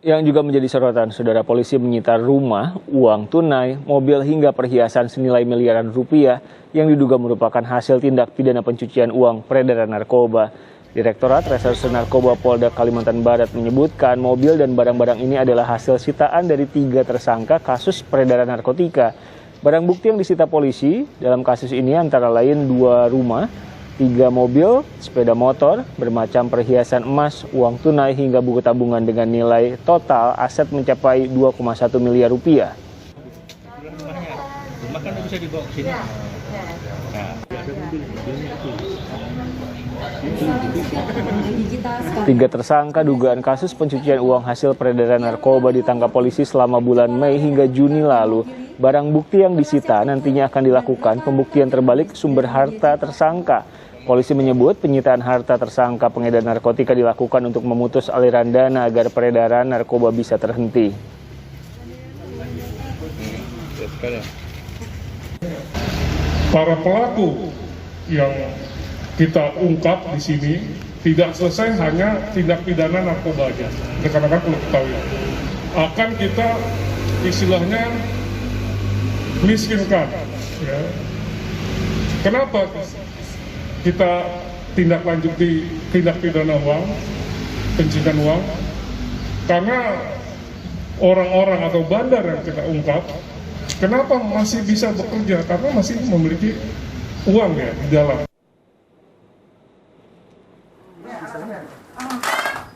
Yang juga menjadi sorotan, saudara, polisi menyita rumah, uang tunai, mobil hingga perhiasan senilai miliaran rupiah yang diduga merupakan hasil tindak pidana pencucian uang peredaran narkoba. Direktorat Reserse Narkoba Polda Kalimantan Barat menyebutkan mobil dan barang-barang ini adalah hasil sitaan dari 3 tersangka kasus peredaran narkotika. Barang bukti yang disita polisi dalam kasus ini antara lain 2 rumah, 3 mobil, sepeda motor, bermacam perhiasan emas, uang tunai hingga buku tabungan dengan nilai total aset mencapai 2,1 miliar rupiah. Rumah kan bisa dibawa ke sini. Tiga tersangka dugaan kasus pencucian uang hasil peredaran narkoba ditangkap polisi selama bulan Mei hingga Juni lalu. Barang bukti yang disita nantinya akan dilakukan pembuktian terbalik sumber harta tersangka. Polisi menyebut penyitaan harta tersangka pengedar narkotika dilakukan untuk memutus aliran dana agar peredaran narkoba bisa terhenti. Para pelaku yang kita ungkap di sini tidak selesai hanya tindak pidana narkoba aja. Rekan-rekan perlu ketahui, akan kita istilahnya miskinkan. Ya. Kenapa kita tindak lanjuti tindak pidana uang, pencucian uang? Karena orang-orang atau bandar yang kita ungkap, kenapa masih bisa bekerja? Karena masih memiliki uang ya di dalam.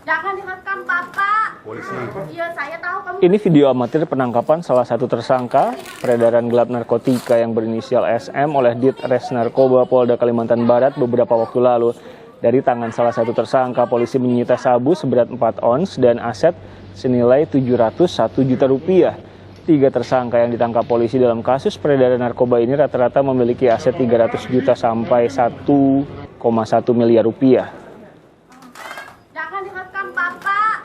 Jangan direkam, Bapak. Polisi. Iya, saya tahu kamu. Ini video amatir penangkapan salah satu tersangka peredaran gelap narkotika yang berinisial SM oleh Ditres Narkoba Polda Kalimantan Barat beberapa waktu lalu. Dari tangan salah satu tersangka, polisi menyita sabu seberat 4 ons dan aset senilai 701 juta rupiah. 3 tersangka yang ditangkap polisi dalam kasus peredaran narkoba ini rata-rata memiliki aset 300 juta sampai 1,1 miliar rupiah.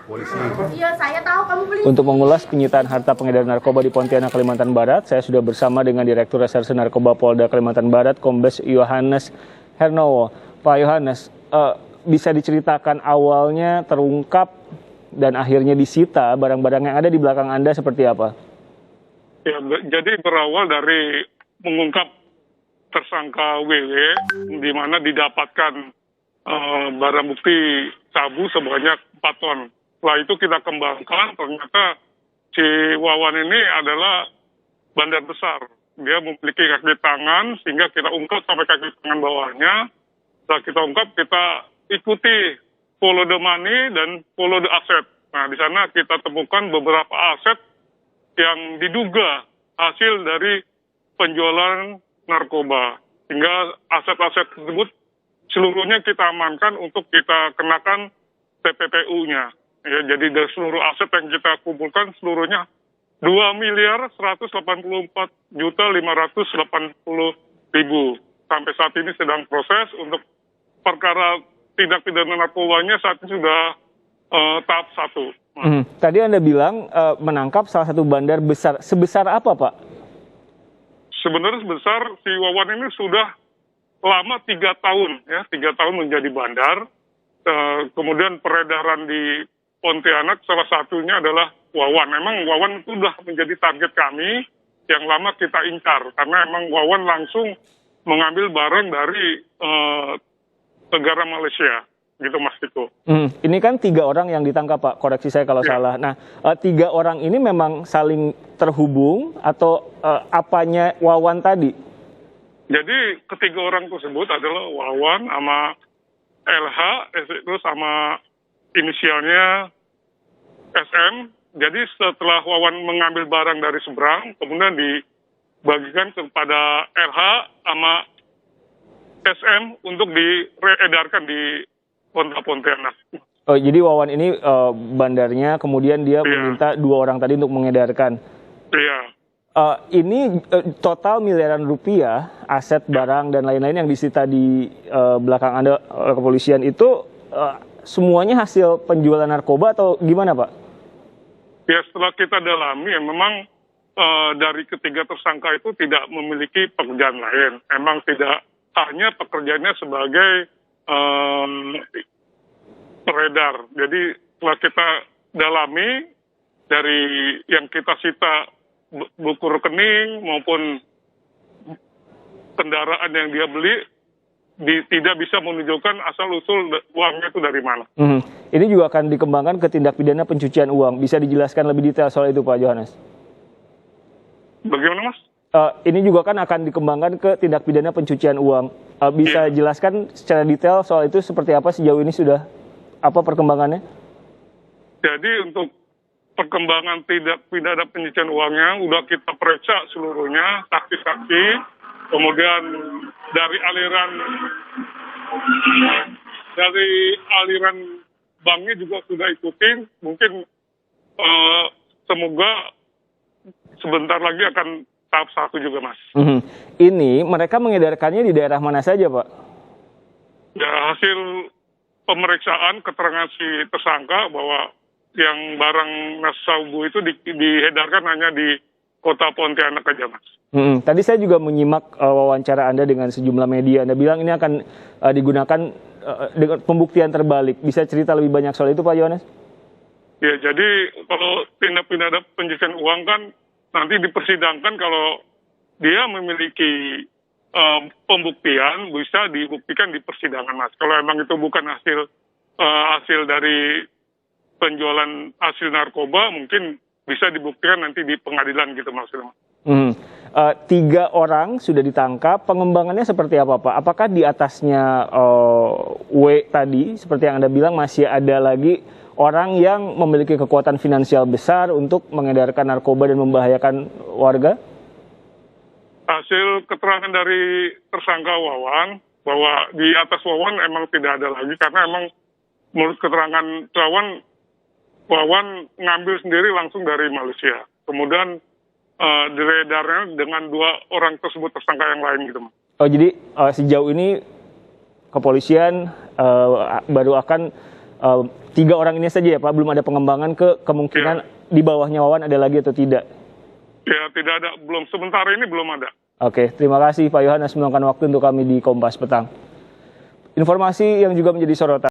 Polisi. Iya, saya tahu kamu beli. Untuk mengulas penyitaan harta pengedar narkoba di Pontianak, Kalimantan Barat, saya sudah bersama dengan Direktur Reserse Narkoba Polda Kalimantan Barat, Kombes Yohanes Hernowo. Pak Yohanes, bisa diceritakan awalnya terungkap dan akhirnya disita barang-barang yang ada di belakang Anda seperti apa? Ya, jadi berawal dari mengungkap tersangka WW, di mana didapatkan barang bukti sabu sebanyak 4 ton. Setelah itu kita kembangkan, ternyata si Wawan ini adalah bandar besar. Dia memiliki kaki tangan, sehingga kita ungkap sampai kaki tangan bawahnya. Setelah kita ungkap, kita ikuti follow the money dan follow the asset. Nah, di sana kita temukan beberapa aset yang diduga hasil dari penjualan narkoba. Hingga aset-aset tersebut seluruhnya kita amankan untuk kita kenakan TPPU-nya. Ya, jadi dari seluruh aset yang kita kumpulkan seluruhnya 2.184.580.000. Sampai saat ini sedang proses untuk perkara tindak pidana narkobanya saat ini sudah tahap 1. Tadi Anda bilang menangkap salah satu bandar besar. Sebesar apa, Pak? Sebenarnya sebesar si Wawan ini sudah lama 3 tahun, ya 3 tahun menjadi bandar. Kemudian peredaran di Pontianak salah satunya adalah Wawan. Memang Wawan sudah menjadi target kami yang lama kita incar. Karena emang Wawan langsung mengambil barang dari negara Malaysia. Gitu Mas Tiko. Ini kan 3 orang yang ditangkap, Pak. Koreksi saya kalau salah. Nah, 3 orang ini memang saling terhubung atau apanya Wawan tadi? Jadi ketiga orang tersebut adalah Wawan sama LH, terus sama inisialnya SM. Jadi setelah Wawan mengambil barang dari seberang, kemudian dibagikan kepada LH sama SM untuk diedarkan di Pontianak. Oh, jadi Wawan ini bandarnya, kemudian dia meminta 2 orang tadi untuk mengedarkan. Iya. Ini total miliaran rupiah, aset, barang, dan lain-lain yang disita di belakang Anda oleh kepolisian itu semuanya hasil penjualan narkoba atau gimana, Pak? Ya, setelah kita dalami, ya memang dari ketiga tersangka itu tidak memiliki pekerjaan lain. Emang tidak hanya pekerjaannya sebagai peredar. Jadi setelah kita dalami, dari yang kita sita buku rekening maupun kendaraan yang dia beli tidak bisa menunjukkan asal-usul uangnya itu dari mana. Ini juga akan dikembangkan ke tindak pidana pencucian uang. Bisa dijelaskan lebih detail soal itu, Pak Yohanes? Bagaimana, Mas? Ini juga kan akan dikembangkan ke tindak pidana pencucian uang. Bisa jelaskan secara detail soal itu seperti apa sejauh ini sudah apa perkembangannya? Jadi untuk perkembangan tindak pidana pencucian uangnya udah kita periksa seluruhnya, saksi-saksi, kemudian dari aliran banknya juga sudah ikutin. Mungkin semoga sebentar lagi akan tahap 1 juga, Mas. Ini mereka mengedarkannya di daerah mana saja, Pak? Ya, hasil pemeriksaan keterangan si tersangka bahwa yang barang sabu itu diedarkan hanya di kota Pontianak aja, Mas. Tadi saya juga menyimak wawancara Anda dengan sejumlah media. Anda bilang ini akan digunakan dengan pembuktian terbalik. Bisa cerita lebih banyak soal itu, Pak Yohanes? Ya, jadi kalau tindak pidana pencucian uang kan nanti dipersidangkan kalau dia memiliki pembuktian bisa dibuktikan di persidangan, Mas. Kalau emang itu bukan hasil dari penjualan hasil narkoba, mungkin bisa dibuktikan nanti di pengadilan gitu maksudnya. 3 orang sudah ditangkap. Pengembangannya seperti apa, Pak? Apakah di atasnya W tadi, seperti yang Anda bilang, masih ada lagi orang yang memiliki kekuatan finansial besar untuk mengedarkan narkoba dan membahayakan warga? Hasil keterangan dari tersangka Wawan, bahwa di atas Wawan emang tidak ada lagi, karena emang menurut keterangan Wawan ngambil sendiri langsung dari Malaysia. Kemudian diredarnya dengan 2 orang tersebut tersangka yang lain gitu. Oh, jadi sejauh ini kepolisian baru akan 3 orang ini saja ya, Pak? Belum ada pengembangan ke kemungkinan di bawahnya Wawan ada lagi atau tidak? Ya, tidak ada. Belum, sementara ini belum ada. Oke, terima kasih Pak Yohanes meluangkan waktu untuk kami di Kompas Petang. Informasi yang juga menjadi sorotan.